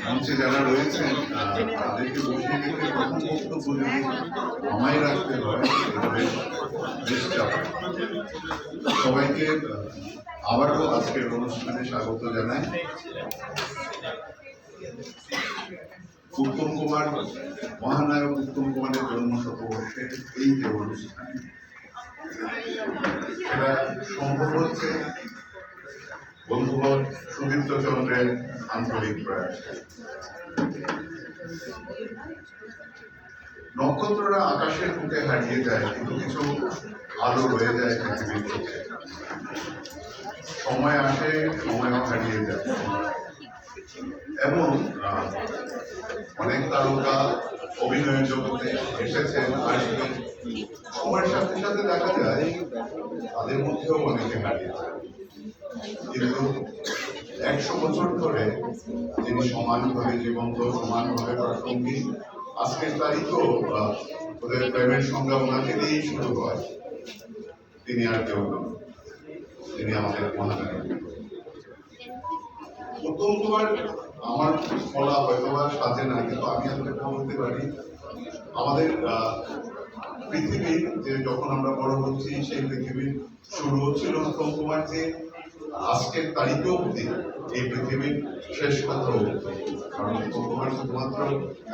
মঞ্চে যারা রয়েছেন তাদেরকে বসিয়ে রেখে প্রথম বক্তব্য যদি আমায় রাখতে হয় এটা বেশ চাপ। সবাইকে আবারও আজকের অনুষ্ঠানে স্বাগত জানাই। উত্তম কুমার, মহানায়ক উত্তম কুমারের জন্ম শতবর্ষের এই যে অনুষ্ঠান, সেটা সম্ভব হচ্ছে বন্ধুবর সুদীপ্ত চন্দ্রের আন্তরিক প্রয়াস। নক্ষত্ররা আকাশের বুকে হারিয়ে যায়, কিন্তু কিছু আলো রয়ে যায় পৃথিবীর চোখে। সময় আসে, সময়ও হারিয়ে যায়, এবং অনেক তারকা অভিনয়ের জগতে এসেছেন, আসবেন। সময়ের সাথে সাথে দেখা যায় তাদের মধ্যেও অনেকে হারিয়ে যায়, কিন্তু 100 বছর ধরে যিনি সমানভাবে জীবন্ত, সমানভাবে প্রাসঙ্গিক, আজকের তারিখও ওদের প্রেমের সংজ্ঞা ওনাকে দিয়েই শুরু হয়। তিনি আর কেউ নন, তিনি আমাদের মহানায়ক উত্তম কুমার। আমার বলা হয়তো বা সাজে না, কিন্তু আমি আপনাকে বলতে পারি আমাদের পৃথিবীর যে যখন আমরা বড় হচ্ছি, সেই পৃথিবীর শুরু হচ্ছিল উত্তম কুমার, যে আজকের তারিখে অবধি এই পৃথিবীর শেষ কথা বলতো। কারণ উত্তম কুমার শুধুমাত্র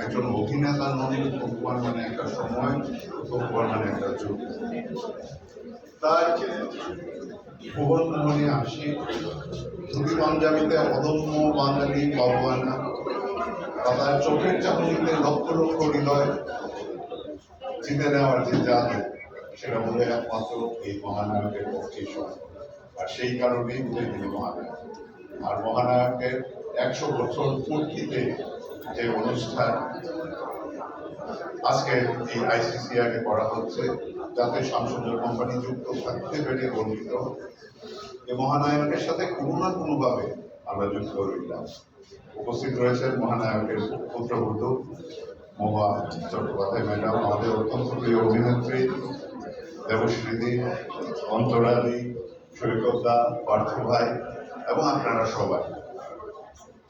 একজন অভিনেতা নন, উত্তম কুমার মানে একটা সময়, উত্তম কুমার মানে একটা যুগ। তার ভুবন মোহনে আসি, ধুতি পাঞ্জাবিতে অদম্য বাঙালি বাবুয়ানা, তার চোখের চাহনিতে লক্ষ লক্ষ হৃদয় জিতে নেওয়ার যে জাদু, সেটা বলে একমাত্র এই মহানায়কের পক্ষেই সম্ভব। আর সেই কারণেই বলে তিনি মহানায়ক। আর মহানায়কের 100 বছর পূর্তিতে যে অনুষ্ঠান আজকে এই আইসিসিআর করা হচ্ছে, যাতে শামসুন্দর কোম্পানি যুক্ত থাকতে পেরে গর্বিত। এই মহানায়কের সাথে কোনো না কোনোভাবে আমরা যুক্ত রইলাম। উপস্থিত রয়েছেন মহানায়কের পুত্রবধূ মহুয়া চট্টোপাধ্যায় ম্যাডাম, আমাদের অত্যন্ত প্রিয় অভিনেত্রী দেবশ্রীদি, অন্তরাদি, সৈকতদা, পার্থ ভাই, এবং আপনারা সবাই।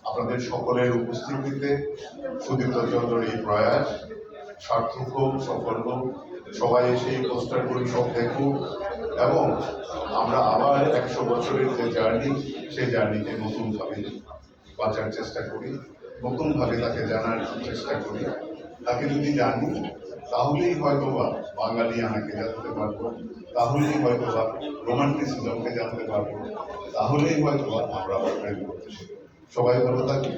আপনাদের সকলের উপস্থিতিতে সুদীপ্ত চন্দ্রের এই প্রয়াস সার্থক হোক, সফল হোক। সবাই এসে এই পোস্টারগুলি সব দেখুক, এবং আমরা আবার 100 বছরের যে জার্নি, সেই জার্নিকে নতুনভাবে বাঁচার চেষ্টা করি, নতুনভাবে তাকে জানার চেষ্টা করি। তাকে যদি জানি, তাহলেই হয়তো বা বাঙালি আনাকে জানতে পারবো, তাহলেই হয়তো বা রোমান্টিসিজমকে জানতে পারবো, তাহলেই হয়তো বা আমরা আবার প্রেম করতে শিখব। সবাই ভালো থাকি।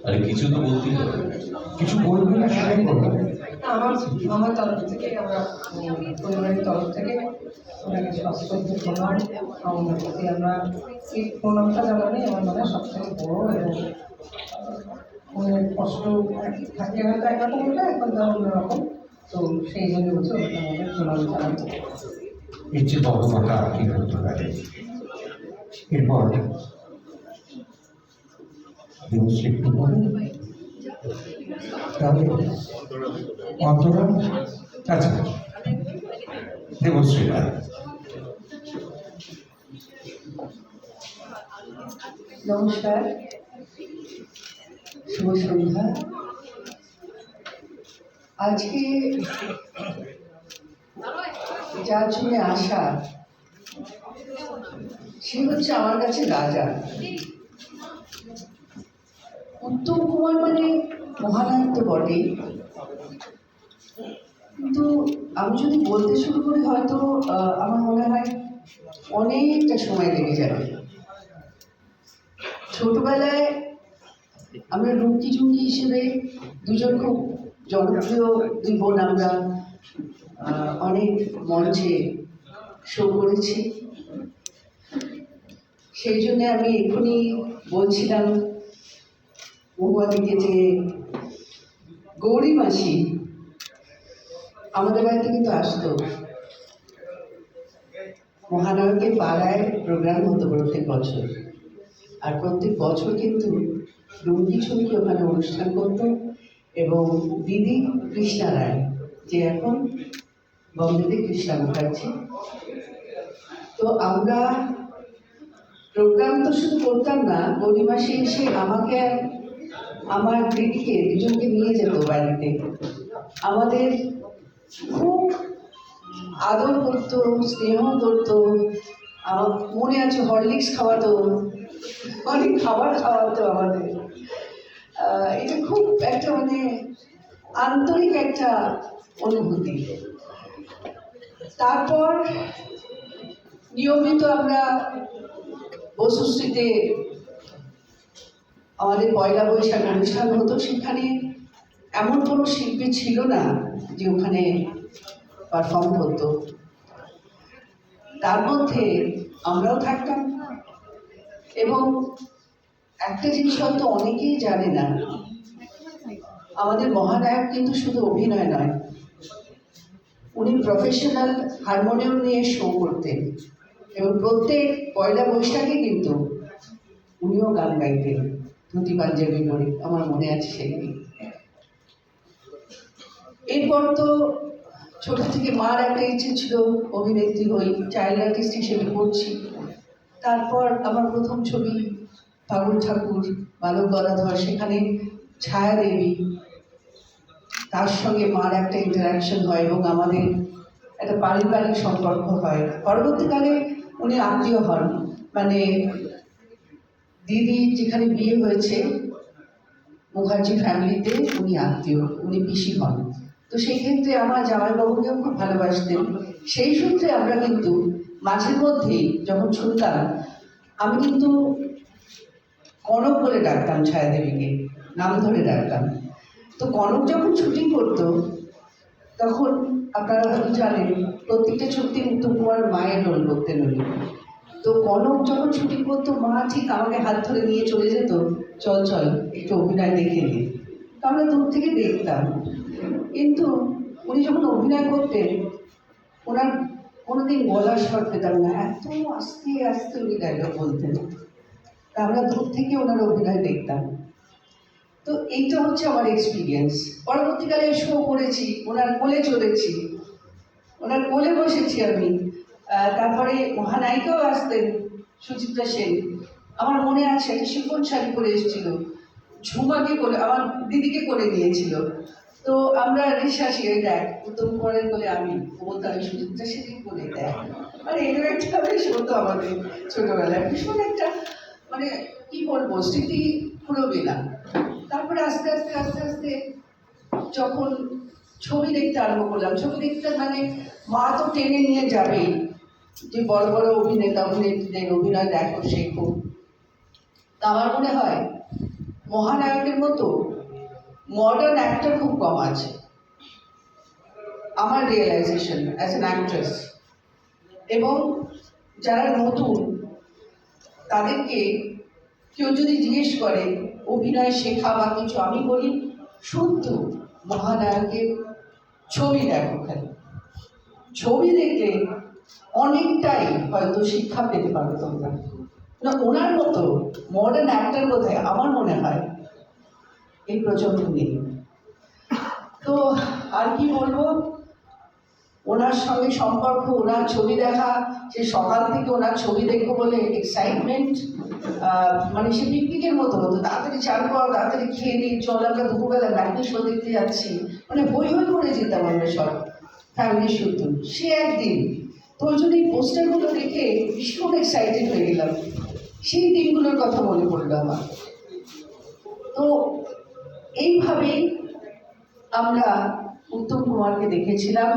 আরে কিছু তো বলতেই হবে, কিছু বলবি না, সেটাই বলবো। আমার তরফ থেকে, আমরা পরিবারের তরফ থেকে ওনাকে সশ্রদ্ধ প্রণাম। ওনার প্রতি আমরা এই প্রণামটা জানালে আমার মনে হয় সবথেকে বড়, এবং মনের কষ্ট থাকে হয়তো একরকম হলে, এখন তার অন্যরকম। তো সেই জন্য হচ্ছে ওনাকে আমাদের প্রণাম জানাবো। এর চেয়ে বড় কথা আর কি হতে পারে। এরপর একটু বলে তাহলে অন্তরা, আচ্ছা দেবশ্রী রায়। নমস্কার, শুভ সন্ধ্যা। আজকে যার জন্য আসা, সে হচ্ছে আমার কাছে রাজা। উত্তম কুমার মানে মহানায়ক তো বটেই, কিন্তু আমি যদি বলতে শুরু করি হয়তো আমার মনে হয় অনেকটা সময় লেগে যাবে। ছোটবেলায় আমরা রুমকি ঝুঁকি হিসেবে দুজন খুব জনপ্রিয় দুই বোন, আমরা অনেক মঞ্চে শো করেছি। সেই জন্য আমি এক্ষুনি বলছিলাম মহুয়াদিকে যে গৌরী মাসি আমাদের বাড়িতে কিন্তু আসতো। মহানায়কের পাড়ায় প্রোগ্রাম হতো প্রত্যেক বছর, আর প্রত্যেক বছর কিন্তু রুমকি ঝুঁকি ওখানে অনুষ্ঠান করত। এবং দিদি কৃষ্ণা রায়, যে এখন বম্বেতে কৃষ্ণা মুখার্জি। তো আমরা প্রোগ্রাম তো শুধু করতাম না, গৌরী মাসে এসে আমাকে আর আমার দিদিকে দুজনকে নিয়ে যেত বাড়িতে। আমাদের খুব আদর করতো, স্নেহ করতো। আমার মনে আছে হরলিক্স খাওয়াতো, অনেক খাবার খাওয়াতো আমাদের। এটা খুব একটা মানে আন্তরিক একটা অনুভূতি। তারপর নিয়মিত আমরা বসুশ্রীতে আমাদের পয়লা বৈশাখ অনুষ্ঠান হতো। সেখানে এমন কোনো শিল্পী ছিল না যে ওখানে পারফর্ম করতো, তার মধ্যে আমরাও থাকতাম। এবং একটা জিনিস হয়তো অনেকেই জানে না, আমাদের মহানায়ক কিন্তু শুধু অভিনয় নয়, উনি প্রফেশনাল হারমোনিয়াম নিয়ে শো করতেন এবং প্রত্যেক পয়লা বৈশাখে কিন্তু উনিও গান গাইতেন ধুতি পাঞ্জাবি পরে, আমার মনে আছে সেদিন। এরপর তো ছোট থেকে মার একটা ইচ্ছে ছিল অভিনেত্রী হই, চাইল্ড আর্টিস্ট হিসেবে করছি। তারপর আমার প্রথম ছবি পাগল ঠাকুর, বালক গদাধর, সেখানে ছায়া দেবী, তার সঙ্গে মার একটা ইন্টারাকশন হয় এবং আমাদের একটা পারিবারিক সম্পর্ক হয়। পরবর্তীকালে উনি আত্মীয় হন, মানে দিদি যেখানে বিয়ে হয়েছে মুখার্জি ফ্যামিলিতে উনি আত্মীয়, উনি পিসি হন। তো সেই ক্ষেত্রে আমার জামাইবাবুকেও খুব ভালোবাসতেন। সেই সূত্রে আমরা কিন্তু মাঝের মধ্যেই যখন শুনতাম, আমি কিন্তু কনক বলে ডাকতাম ছায়াদেবীকে, নাম ধরে ডাকতাম। তো কনক যখন শুটিং করতো তখন আপনারা হয়তো জানেন প্রত্যেকটা ছবিতে উত্তম কুমার মায়ের রোল করতেন উনি। তো কনক যখন শুটিং করতো মা ঠিক আমাকে হাত ধরে নিয়ে চলে যেত, চল চল একটু অভিনয় দেখে নি। তো আমরা দূর থেকে দেখতাম। কিন্তু উনি যখন অভিনয় করতেন ওনার কোনোদিন গলার স্বর পেতাম না, এত আস্তে আস্তে উনি ডায়লগ বলতেন। তা আমরা দূর থেকে ওনার অভিনয় দেখতাম। তো এইটা হচ্ছে আমার এক্সপিরিয়েন্স। পরবর্তীকালে শো করেছি, ওনার কোলে চলেছি, ওনার কোলে বসেছি আমি। তারপরে মহানায়িকাও আসতেন সুচিত্রা সেন, আমার মনে আছে একটা শিফন শাড়ি পরে এসেছিল, ঝুমাকে কোলে, আমার দিদিকে কোলে নিয়েছিল। তো আমরা রিসাসি ওই দেখ উত্তম কুমারের কোলে আমি, ও বলতো আমি সুচিত্রা সেনকে কোলে দেখ। মানে এরকম একটা বেশ হতো আমাদের ছোটবেলায়, ভীষণ একটা মানে কি বলবো স্মৃতি ফুরবে না। তারপরে আস্তে আস্তে আস্তে আস্তে যখন ছবি দেখতে আরম্ভ করলাম, ছবি দেখতে মানে মা তো টেনে নিয়ে যাবেই যে বড় বড় অভিনেতা অভিনেত্রীদের অভিনয় দেখো শেখো। তা আমার মনে হয় মহানায়কের মতো মডার্ন অ্যাক্টর খুব কম আছে, আমার রিয়েলাইজেশন অ্যাজ অ্যান অ্যাক্ট্রেস। এবং যারা নতুন তাদেরকে কেউ যদি জিজ্ঞেস করে অভিনয় শেখা বা কিছু, আমি বলি শুদ্ধ মহানায়কের ছবি দেখো, খালি ছবি দেখলে অনেকটাই হয়তো শিক্ষা পেতে পারো তোমরা। না ওনার মতো মডার্ন অ্যাক্টর বোধহয় আমার মনে হয় এই প্রজন্ম নেই। তো আর কি বলবো, ওনার সঙ্গে সম্পর্ক, ওনার ছবি দেখা, সে সকাল থেকে ওনার ছবি দেখবো বলে এক্সাইটমেন্ট, মানে সে পিকনিকের মতো হতো, তাড়াতাড়ি চান করা, তাড়াতাড়ি খেয়ে নিই, চল আমরা দুপুরবেলা ম্যাটনি শো দেখতে যাচ্ছি, মানে হই হই করে যেতাম আমরা সব ফ্যামিলি শুধু। সে একদিন তো ওই জন্য এই পোস্টারগুলো দেখে ভীষণ এক্সাইটেড হয়ে গেলাম, সেই দিনগুলোর কথা মনে পড়লো আমার। তো এইভাবেই আমরা উত্তম কুমারকে দেখেছিলাম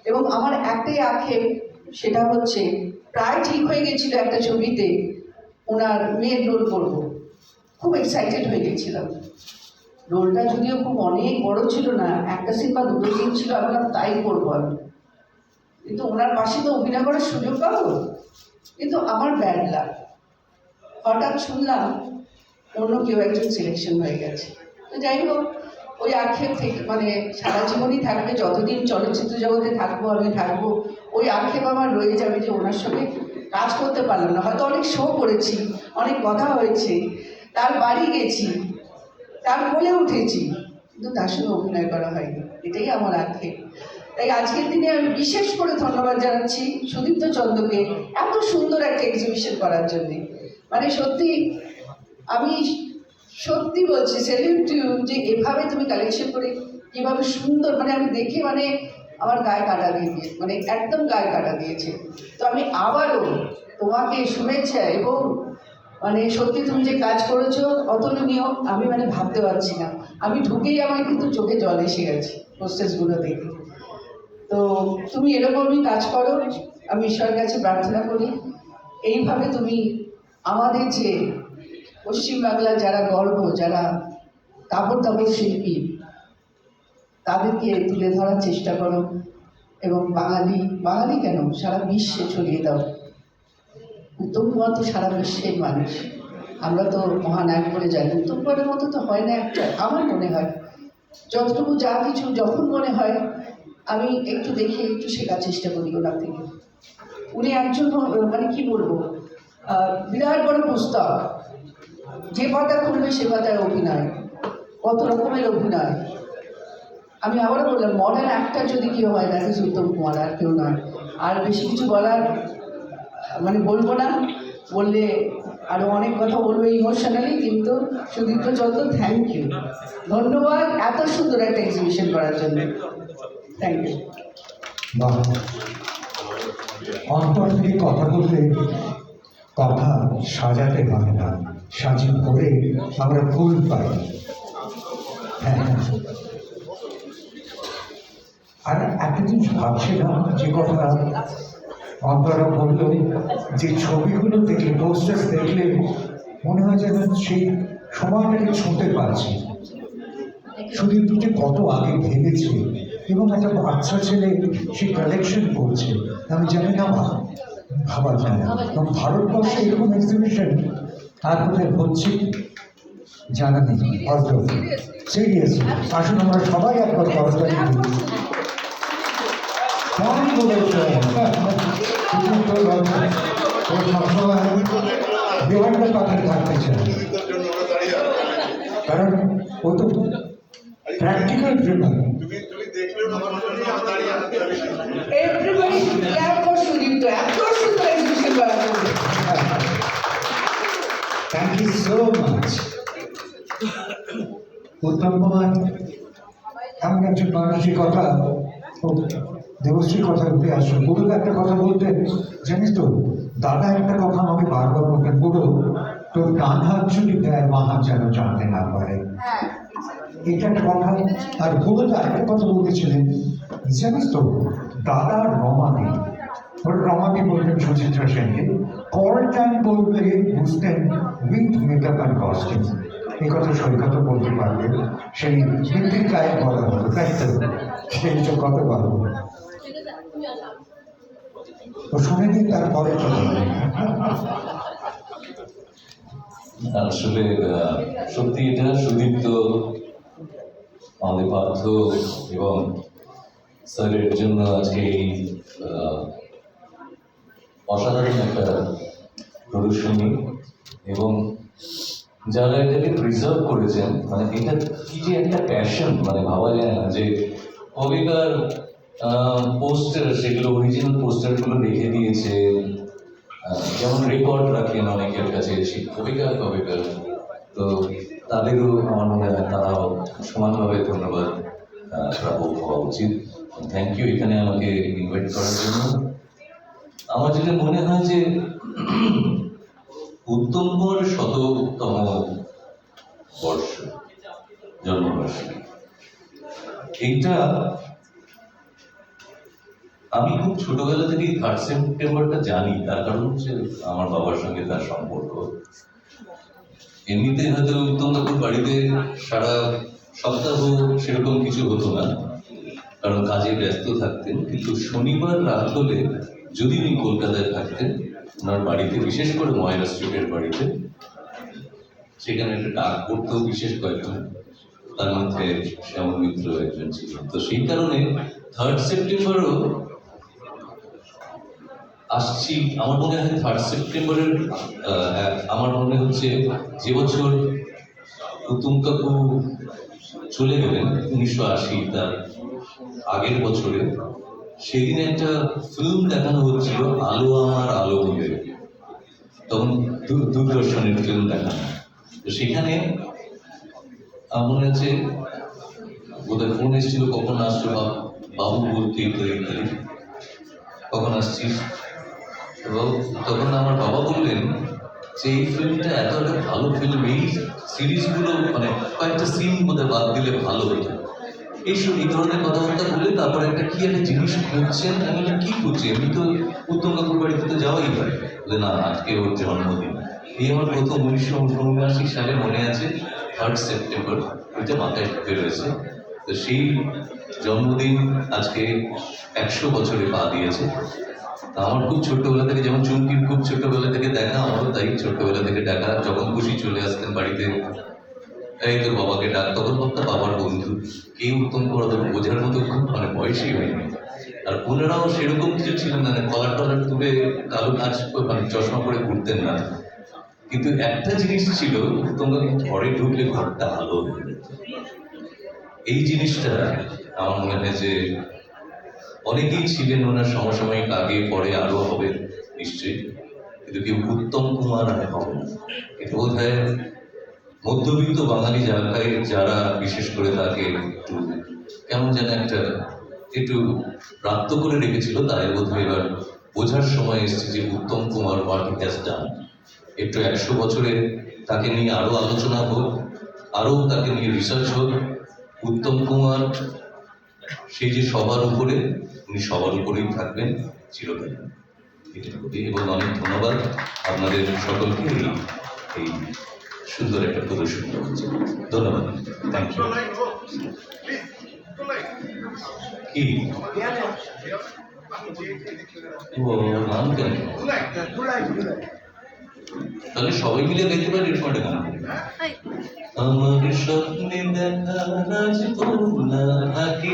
এবং আমার একটাই আক্ষেপ, সেটা হচ্ছে প্রায় ঠিক হয়ে গেছিল একটা ছবিতে ওনার মেয়ের রোল করবো, খুব এক্সাইটেড হয়ে গেছিলাম। রোলটা যদিও খুব অনেক বড় ছিল না, একটা সিন বা দুটো সিন ছিল, আমরা তাই করবো আমি, কিন্তু ওনার পাশে তো অভিনয় করার সুযোগ পাবো। কিন্তু আমার ব্যাড লাগ, হঠাৎ শুনলাম অন্য কেউ একজন সিলেকশন হয়ে গেছে। তো যাই হোক, ওই আক্ষেপ থেকে মানে সারা জীবনই থাকবে, যতদিন চলচ্চিত্র জগতে থাকবো আমি থাকবো, ওই আক্ষেপ আমার রয়ে যাবে যে ওনার সঙ্গে কাজ করতে পারলাম না। হয়তো অনেক শো করেছি, অনেক কথা হয়েছে, তার বাড়ি গেছি, তার কোলে উঠেছি, কিন্তু তার সঙ্গে অভিনয় করা হয়নি, এটাই আমার আক্ষেপ। তাই আজকের দিনে আমি বিশেষ করে ধন্যবাদ জানাচ্ছি সুদীপ্ত চন্দ্রকে এত সুন্দর একটা এক্সিবিশন করার জন্য। মানে সত্যি আমি সত্যি বলছি সেলিউট টু ইউ, যে এভাবে তুমি কালেকশন করে কিভাবে সুন্দর, মানে আমি দেখে মানে আমার গায়ে কাটা দিয়ে মানে একদম গায়ে কাটা দিয়েছে। তো আমি আবারও তোমাকে শুভেচ্ছা, এবং মানে সত্যি তুমি যে কাজ করেছো অতুলনীয়, আমি মানে ভাবতে পারছি না। আমি ঢুকেই আমার কিন্তু চোখে জল এসে গেছে পোস্টেজগুলো দেখে। তো তুমি এরকমই কাজ করো, আমি ঈশ্বরের কাছে প্রার্থনা করি এইভাবে তুমি আমাদের যে পশ্চিমবাংলার যারা গর্ব, যারা কাপড় শিল্পী, তাদেরকে তুলে ধরার চেষ্টা করো, এবং বাঙালি কেন সারা বিশ্বে ছড়িয়ে দাও। উত্তম কুমার তো সারা বিশ্বের মানুষ, আমরা তো মহানায়ক বলে জানি, উত্তম কুমারের মতো তো হয় না একটা, আমার মনে হয়। যতটুকু যা কিছু যখন মনে হয় আমি একটু দেখে একটু শেখার চেষ্টা করি ওনার থেকে। উনি একজন মানে কি বলবো, বিরাট বড় পুস্তক, যে পাতা খুলবে সে পাতায় অভিনয়, কত রকমের অভিনয়। আমি আবারও বললাম মডার্ন অ্যাক্টর যদি কেউ হয় দ্যাট ইজ উত্তম কুমার, আর কেউ নয়। আর বেশি কিছু বলার মানে বলবো না, বললে আরও অনেক কথা বলবো ইমোশনালি, কিন্তু সুদীপ্ত চন্দ্র থ্যাংক ইউ, ধন্যবাদ এত সুন্দর একটা এক্সিবিশন করার জন্য, থ্যাংক ইউ। বাহ, অন্তর থেকে কথা বললে কথা সাজাতে হয় না, সাজি করে আমরা ফুল পাই। হ্যাঁ, আর একটা জিনিস ভাবছিলাম, যে কথা অন্তরা বললো, যে ছবিগুলো দেখলে, পোস্টার দেখলে মনে হয় যেন সেই সময়টাকে ছুঁতে পারছি। সুদীপ যে কত আগে ভেবেছে, এবং একটা বাচ্চা ছেলে সে কালেকশন করছে, আমি জানি না, ভাবা যায় না। এবং ভারতবর্ষে এরকম এক্সিবিশন আর কোথায় হচ্ছে জানা নেই, হয়তো সিরিয়াস। আসুন আমরা সবাই একবার করতালি দিই। কেমন বলেছে বিহারটা পাখি থাকতে চায়, কারণ ও তো practical driver. Everybody clap for Sudipto, এত সুন্দর এক্সিবিশন করার জন্য। Thank you so much. Uttam Kumar এমন একজন মানুষের কথা, দেবশ্রীর কথা উঠে আসলো। বুড়ো একটা কথা বলতে, জানিস তো দাদা একটা কথা আমাকে বারবার বলতেন, বুড়ো তোর ডান হাত যদি দেয় মা হাত যেন জানতে না পারে, এটা একটা কথা। আর বুড়ো তো আরেকটা কথা বলতেছিলেন, জানিস তো দাদা রমাদি, ওর রমাদি বলতেন সুচিত্রা সেনকে, কল টাইম বলতে বুঝতেন উইথ মেকআপ অ্যান্ড কস্টিউম। এই কথা সৈকত বলতে পারবে, সেই বৃদ্ধির গায়ে বলা হতো, তাই তো সেই সব কথা বলবো। তো শুনে দিন তারপরে কথা। আসলে সত্যি এটা সুদীপ্ত, আমাদের পার্থ এবং স্যারের জন্য আজকে এই অসাধারণ একটা প্রদর্শনী, এবং যারা এটাকে প্রিজার্ভ করেছেন, মানে এটা কি যে একটা প্যাশন, মানে ভাবা যায় না যে কবিতার পোস্টার, সেগুলো অরিজিনাল পোস্টারগুলো রেখে দিয়েছে, যেমন রেকর্ড রাখেন অনেকের কাছে সেই কবিকার, তো তাদেরও আমার মনে হয় তারাও সমানভাবে ধন্যবাদ প্রাপক হওয়া উচিত। থ্যাংক ইউ এখানে আমাকে ইনভাইট করার জন্য। আমার যেটা মনে হয় যে উত্তম কুমারের ১০০তম বর্ষ, জন্মবার্ষিকী, এইটা আমি খুব ছোটবেলা থেকেই 3rd সেপ্টেম্বরটা জানি। তার কারণ হচ্ছে আমার বাবার সঙ্গে তার সম্পর্ক। এমনিতে হয়তো উত্তম কাকুর বাড়িতে সারা সপ্তাহ সেরকম কিছু হতো না, কারণ কাজে ব্যস্ত থাকতেন, কিন্তু শনিবার রাত হলে যদি উনি কলকাতায় থাকতেন, ওনার বাড়িতে, বিশেষ করে ময়রা স্ট্রিটের বাড়িতে, সেখানে একটা ডাক পড়তো বিশেষ কয়েকজন, তার মধ্যে শ্যামল মিত্র একজন ছিল। তো সেই কারণে 3rd সেপ্টেম্বরও আসছি। আমার মনে হয় 3rd সেপ্টেম্বরের আমার মনে হচ্ছে যে বছর উত্তম কাকু চলে গেলেন 1980, তার আগের বছরে, সেদিন একটা ফিল্ম দেখানো হচ্ছিল আলো আমার আলো বলে, তখন দূরদর্শনের ফিল্ম দেখানো। তো সেখানে আমার মনে আছে বোধহয় ফোন এসেছিল কখন আসছো বাবু বলতে ইত্যাদি ইত্যাদি, কখন আসছিস। এবং তখন আমার বাবা বললেন যে এই ফিল্মটা এত একটা ভালো ফিল্ম, এই সিরিজগুলো মানে কয়েকটা সিন বোধহয় বাদ দিলে ভালো হতো। এই ধরনের কথাবার্তা বলে তারপরে একটা কি একটা জিনিস খুঁজছেন, আমি বললাম কি খুঁজছি, এমনি তো উত্তম কাকুর বাড়িতে তো যাওয়াই হয়। বলে না, আজকে ওর জন্মদিন। এই আমার প্রথম 1979 সালে মনে আছে, 3rd সেপ্টেম্বর, ওইটা মাথায় ঢুকে রয়েছে। তো সেই জন্মদিন আজকে 100 বছরে পা দিয়েছে। তা আমার খুব ছোট্টবেলা থেকে, যেমন চুমকির খুব ছোট্টবেলা থেকে দেখা, আমারও তাই ছোট্টবেলা থেকে ডাকা, যখন খুশি চলে আসতেন বাড়িতে, এই তোর বাবাকে ডাক, তখন ভাবতাম বাবার বন্ধু, কেউ উত্তম করে ওদের বোঝার মতো খুব মানে বয়সই হয়নি। আর ওনারাও সেরকম কিছু ছিলেন না, কলার টলার তুলে কালো কাজ মানে চশমা পরে ঘুরতেন না। কিন্তু একটা জিনিস ছিল, তোমরা ঘরে ঢুকলে ঘরটা আলো হয়ে যেত। এই জিনিসটা আমার মনে হয় যে অনেকেই ছিলেন ওনার সমসাময়িক, আগে পরে আরো হবে নিশ্চয়ই, কিন্তু কেউ উত্তম কুমার আর হবে না। এটা বোধ হয় মধ্যবিত্ত বাঙালি জায়গায় যারা বিশেষ করে তাকে একটু কেমন যেন একটা একটু প্রাপ্ত করে রেখেছিল, তাদের বোধহয় এবার বোঝার সময় এসেছে যে Uttam Kumar what he has done. একটু 100 বছরে তাকে নিয়ে আরো আলোচনা হোক, আরো তাকে নিয়ে রিসার্চ হোক। উত্তম কুমার সেই যে সবার উপরে, উনি সবার উপরেই থাকবেন চিরকাল। এবং অনেক ধন্যবাদ আপনাদের সকলকে এই সুন্দর একটা প্রদর্শন করছে। ধন্যবাদ, থ্যাংক ইউ। কি ও নাম কেন? তাহলে সবাই মিলে গাইতে পারি রেকর্ডে গান। আমার স্বপ্নে দেখা রাজকন্যা আঁকি